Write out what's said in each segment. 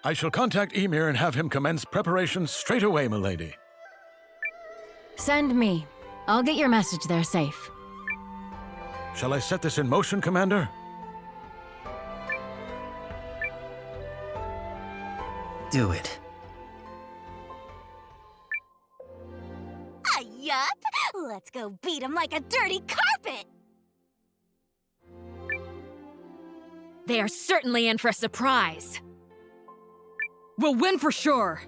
I shall contact Ymir and have him commence preparations straight away, milady. Send me. I'll get your message there safe. Shall I set this in motion, Commander? Do it. Yup! Let's go beat him like a dirty carpet! They are certainly in for a surprise. We'll win for sure.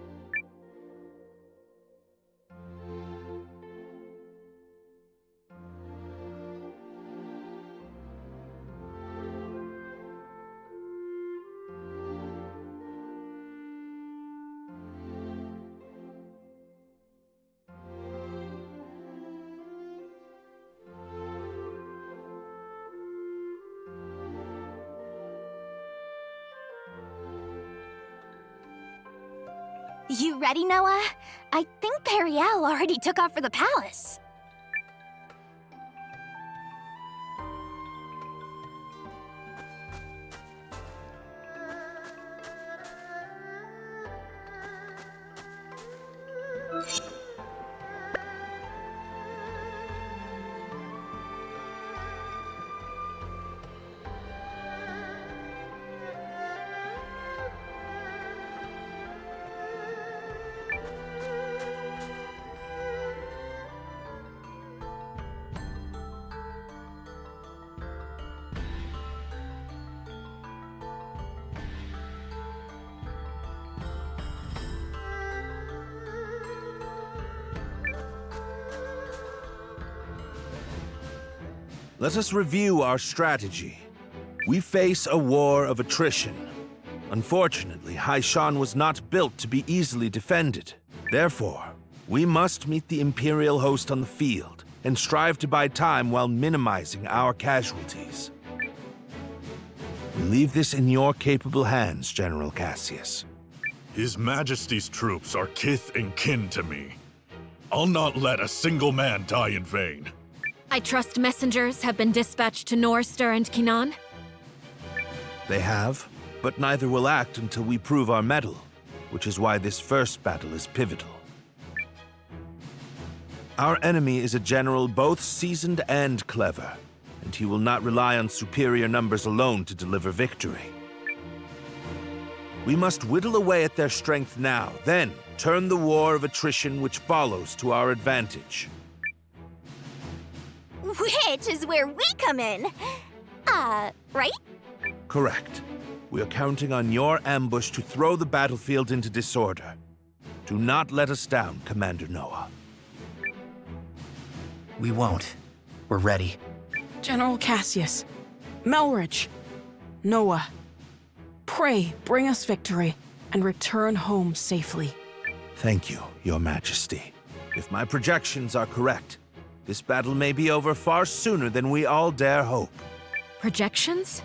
You ready, Noah? I think Periel already took off for the palace. Let us review our strategy. We face a war of attrition. Unfortunately, Hishahn was not built to be easily defended. Therefore, we must meet the Imperial host on the field and strive to buy time while minimizing our casualties. We leave this in your capable hands, General Cassius. His Majesty's troops are kith and kin to me. I'll not let a single man die in vain. I trust messengers have been dispatched to Norster and Kinan. They have, but neither will act until we prove our mettle, which is why this first battle is pivotal. Our enemy is a general both seasoned and clever, and he will not rely on superior numbers alone to deliver victory. We must whittle away at their strength now, then turn the war of attrition which follows to our advantage. Which is where we come in. Right? Correct. We are counting on your ambush to throw the battlefield into disorder. Do not let us down, Commander Noah. We won't. We're ready. General Cassius, Melrich, Noah, pray bring us victory and return home safely. Thank you, Your Majesty. If my projections are correct, this battle may be over far sooner than we all dare hope. Projections?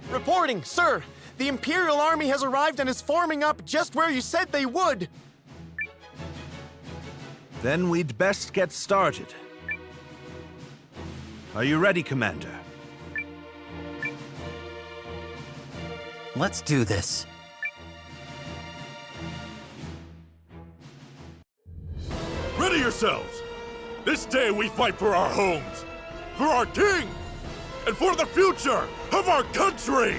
Reporting, sir! The Imperial Army has arrived and is forming up just where you said they would! Then we'd best get started. Are you ready, Commander? Let's do this. Ready yourselves! This day we fight for our homes, for our king, and for the future of our country!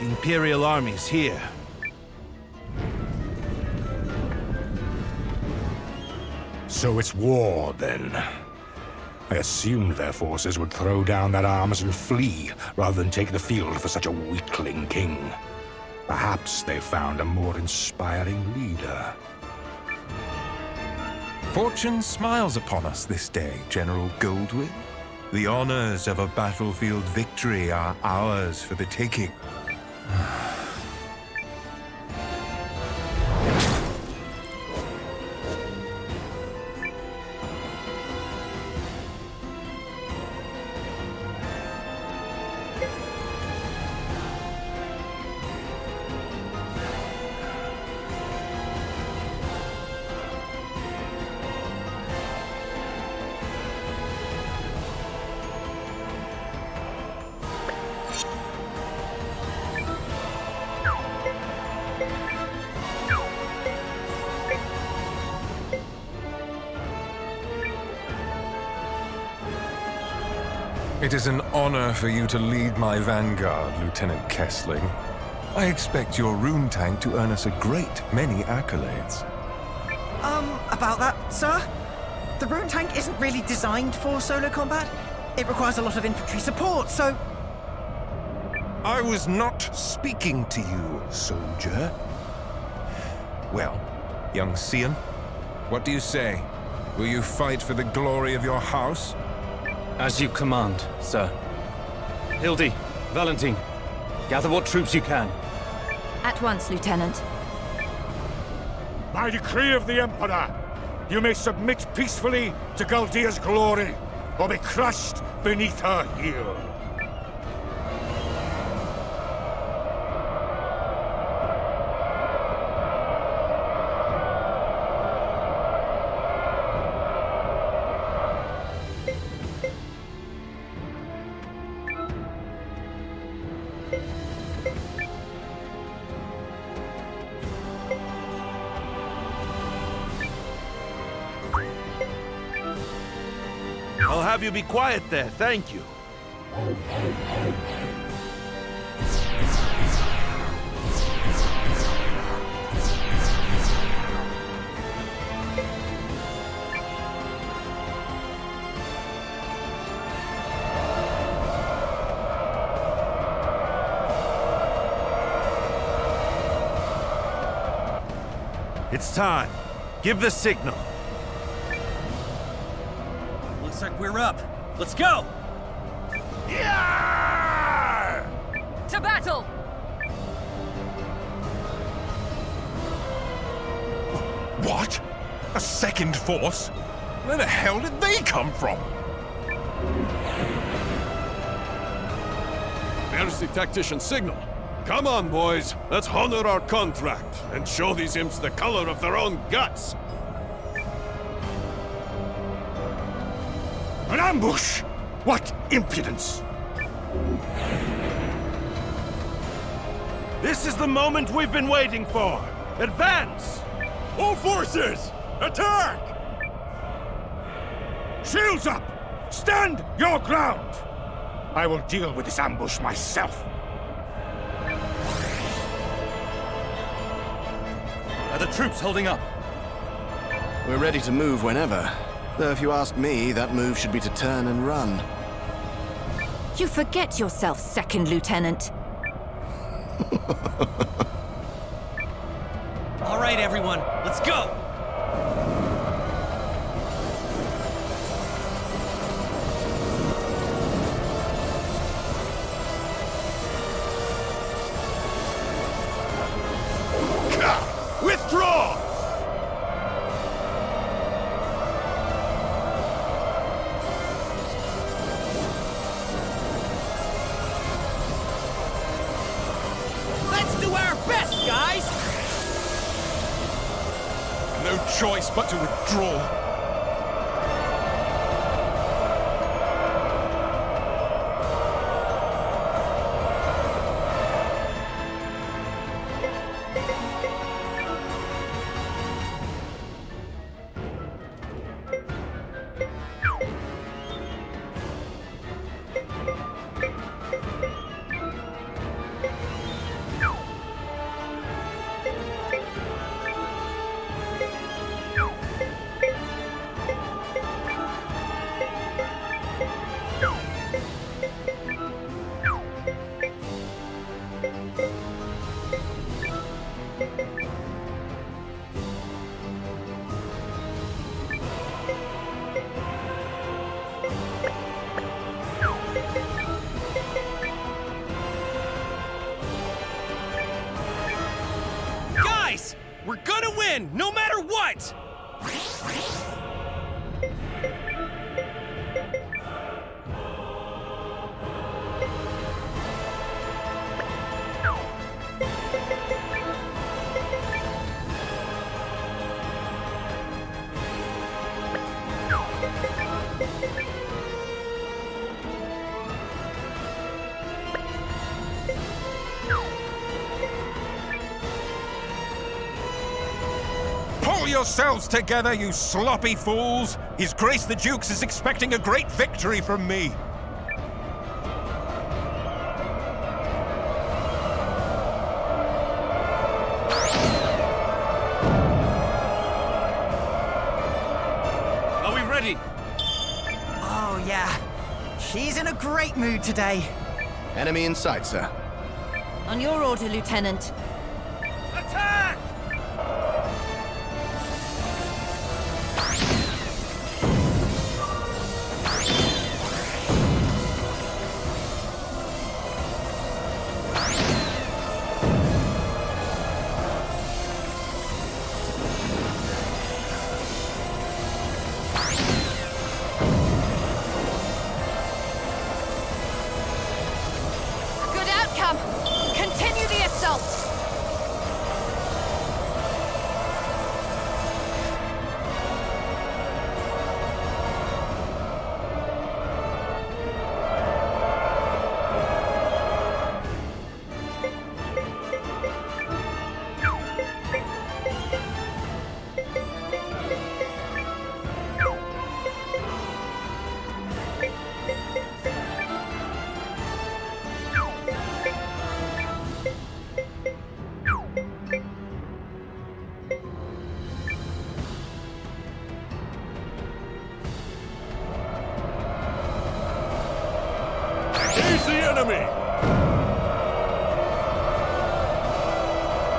The Imperial Army's here. So it's war, then. I assumed their forces would throw down their arms and flee, rather than take the field for such a weakling king. Perhaps they found a more inspiring leader. Fortune smiles upon us this day, General Goldwyn. The honors of a battlefield victory are ours for the taking. It is an honor for you to lead my vanguard, Lieutenant Kessling. I expect your rune tank to earn us a great many accolades. About that, sir? The rune tank isn't really designed for solo combat. It requires a lot of infantry support, so... I was not speaking to you, soldier. Well, young Eiyuden, what do you say? Will you fight for the glory of your house? As you command, sir. Hildy, Valentine, gather what troops you can. At once, Lieutenant. By decree of the Emperor, you may submit peacefully to Galdia's glory, or be crushed beneath her heel. I'll have you be quiet there, thank you. It's time. Give the signal. Looks like we're up. Let's go! Yeah! To battle! What? A second force? Where the hell did they come from? There's the tactician's signal. Come on, boys. Let's honor our contract and show these imps the color of their own guts. An ambush! What impudence! This is the moment we've been waiting for. Advance! All forces, attack! Shields up! Stand your ground! I will deal with this ambush myself. Are the troops holding up? We're ready to move whenever. Though if you ask me, that move should be to turn and run. You forget yourself, Second Lieutenant. All right, everyone, let's go! Withdraw! Let's do our best, guys! No choice but to withdraw. Guys, we're gonna win, no matter what! Pull yourselves together, you sloppy fools! His Grace the Dukes is expecting a great victory from me! great mood today. Enemy in sight, sir. On your order, Lieutenant. Attack! Good outcome! Continue the assault! He's the enemy!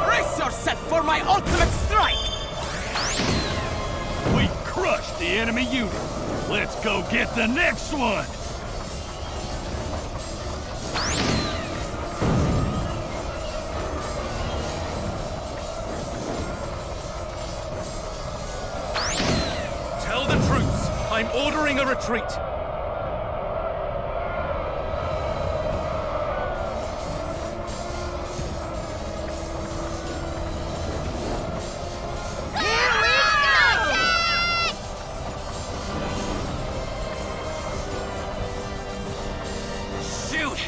Brace yourself for my ultimate strike! We crushed the enemy unit. Let's go get the next one! Tell the troops I'm ordering a retreat. Shoot!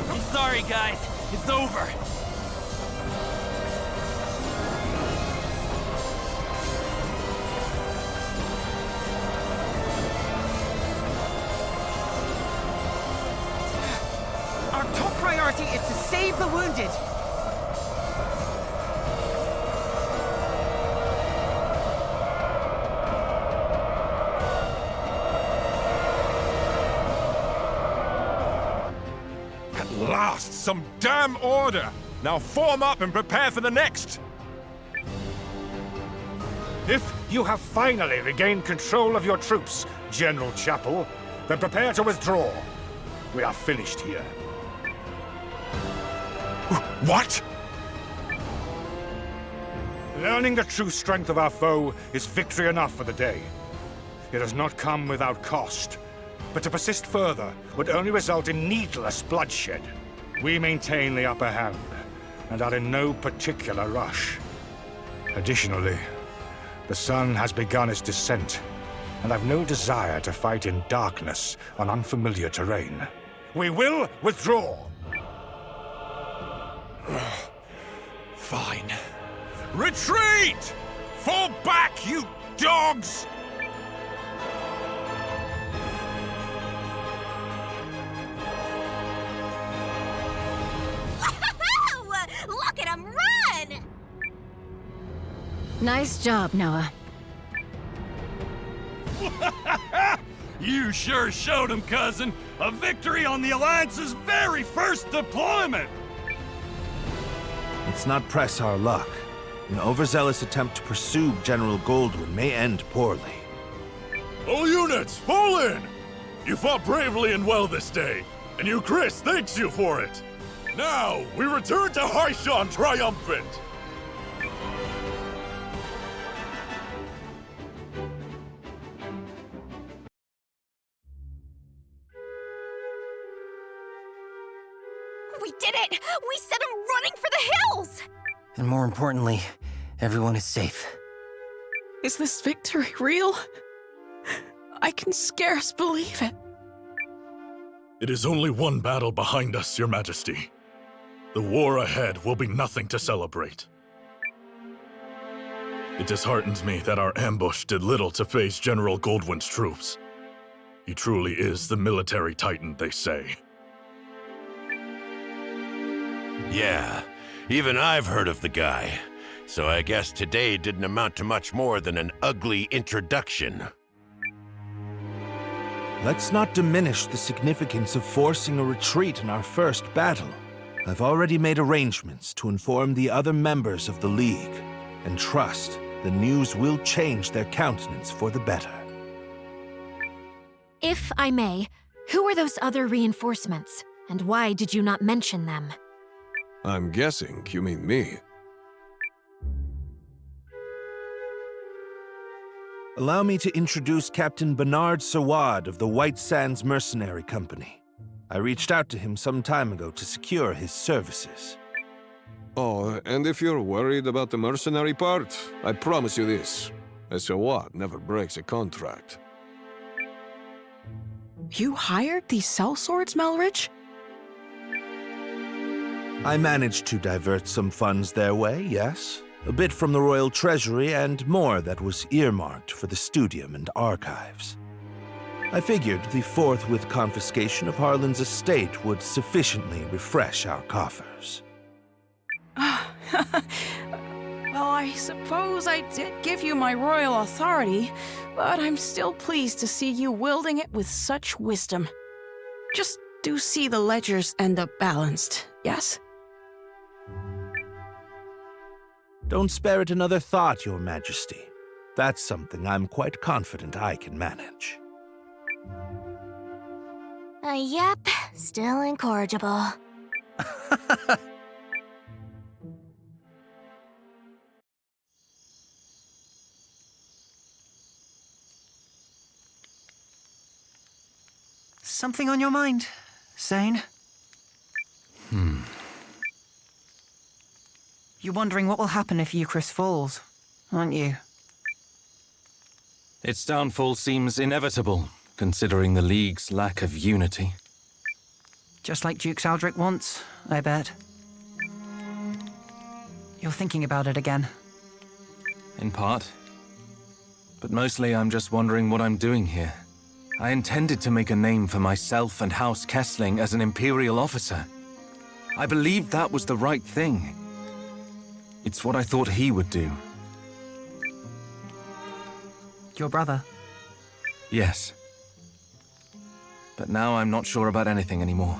I'm sorry, guys. It's over. Our top priority is to save the wounded. At last, some damn order! Now form up and prepare for the next! If you have finally regained control of your troops, General Chapel, then prepare to withdraw. We are finished here. What? Learning the true strength of our foe is victory enough for the day. It has not come without cost, but to persist further would only result in needless bloodshed. We maintain the upper hand, and are in no particular rush. Additionally, the sun has begun its descent, and I've no desire to fight in darkness on unfamiliar terrain. We will withdraw! Fine. Retreat! Fall back, you dogs! Look at him run! Nice job, Noah. You sure showed him, cousin. A victory on the Alliance's very first deployment! Let's not press our luck. An overzealous attempt to pursue General Goldwyn may end poorly. All units, fall in! You fought bravely and well this day, and you, Chris, thanks you for it. Now, we return to Hishahn triumphant! We did it! We sent him running for the hills! And more importantly, everyone is safe. Is this victory real? I can scarce believe it. It is only one battle behind us, Your Majesty. The war ahead will be nothing to celebrate. It disheartens me that our ambush did little to face General Goldwyn's troops. He truly is the military titan, they say. Yeah, even I've heard of the guy. So I guess today didn't amount to much more than an ugly introduction. Let's not diminish the significance of forcing a retreat in our first battle. I've already made arrangements to inform the other members of the League, and trust the news will change their countenance for the better. If I may, who are those other reinforcements, and why did you not mention them? I'm guessing you mean me. Allow me to introduce Captain Bernard Sawad of the White Sands Mercenary Company. I reached out to him some time ago to secure his services. Oh, and if you're worried about the mercenary part, I promise you this. A Sawad never breaks a contract. You hired these sellswords, Melridge? I managed to divert some funds their way, yes. A bit from the royal treasury and more that was earmarked for the studium and archives. I figured the forthwith confiscation of Harlan's estate would sufficiently refresh our coffers. Well, I suppose I did give you my royal authority, but I'm still pleased to see you wielding it with such wisdom. Just do see the ledgers end up balanced, yes? Don't spare it another thought, Your Majesty. That's something I'm quite confident I can manage. Yep, still incorrigible. Something on your mind, Zane? You're wondering what will happen if Eucharist falls, aren't you? Its downfall seems inevitable, considering the League's lack of unity. Just like Duke Saldric wants, I bet. You're thinking about it again. In part. But mostly I'm just wondering what I'm doing here. I intended to make a name for myself and House Kessling as an Imperial officer. I believed that was the right thing. It's what I thought he would do. Your brother? Yes. But now I'm not sure about anything anymore.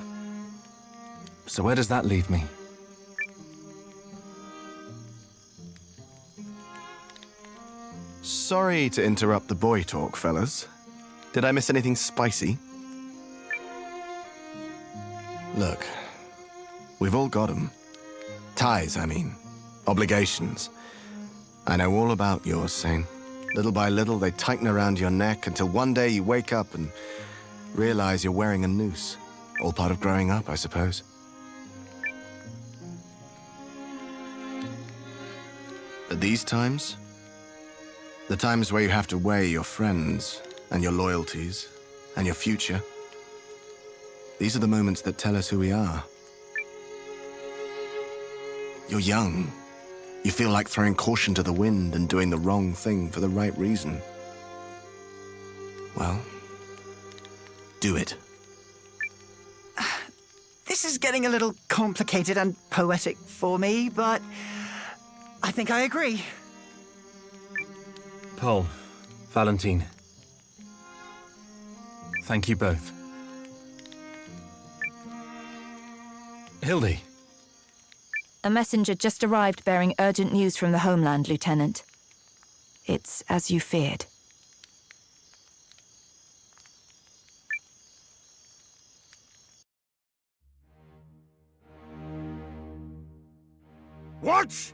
So where does that leave me? Sorry to interrupt the boy talk, fellas. Did I miss anything spicy? Look, we've all got 'em. Ties, I mean. Obligations. I know all about yours, Zane. Little by little, they tighten around your neck until one day you wake up and realize you're wearing a noose. All part of growing up, I suppose. But these times, the times where you have to weigh your friends and your loyalties and your future, these are the moments that tell us who we are. You're young. You feel like throwing caution to the wind and doing the wrong thing for the right reason. Well, do it. This is getting a little complicated and poetic for me, but I think I agree. Paul, Valentine. Thank you both. Hildy. A messenger just arrived bearing urgent news from the homeland, Lieutenant. It's as you feared. What?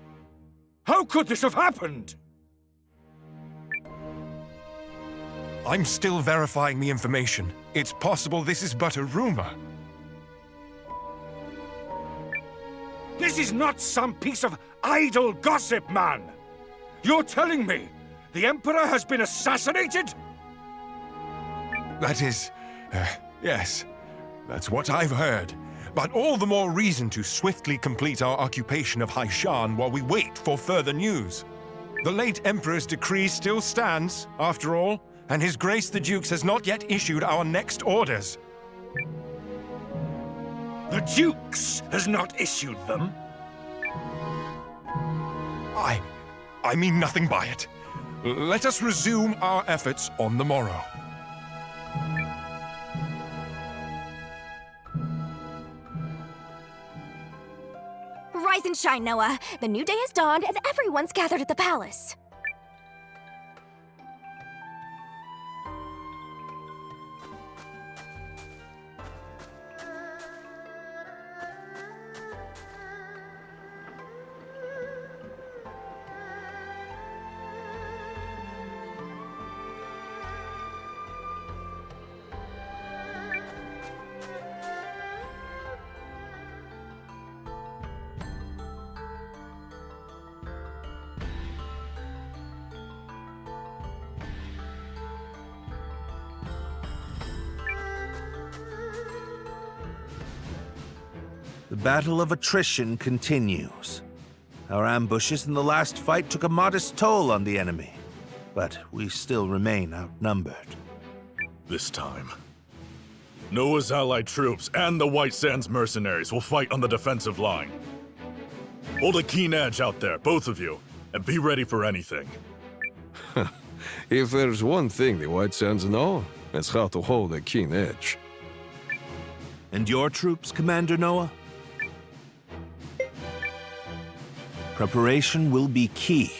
How could this have happened? I'm still verifying the information. It's possible this is but a rumor. This is not some piece of idle gossip, man! You're telling me the Emperor has been assassinated? That is... yes. That's what I've heard. But all the more reason to swiftly complete our occupation of Hishahn while we wait for further news. The late Emperor's decree still stands, after all, and His Grace the Dukes has not yet issued our next orders. The Dukes has not issued them? I mean nothing by it. Let us resume our efforts on the morrow. Rise and shine, Noah. The new day has dawned and everyone's gathered at the palace. The battle of attrition continues. Our ambushes in the last fight took a modest toll on the enemy, but we still remain outnumbered. This time, Noah's allied troops and the White Sands mercenaries will fight on the defensive line. Hold a keen edge out there, both of you, and be ready for anything. If there's one thing the White Sands know, it's how to hold a keen edge. And your troops, Commander Noah? Preparation will be key.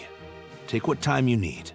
Take what time you need.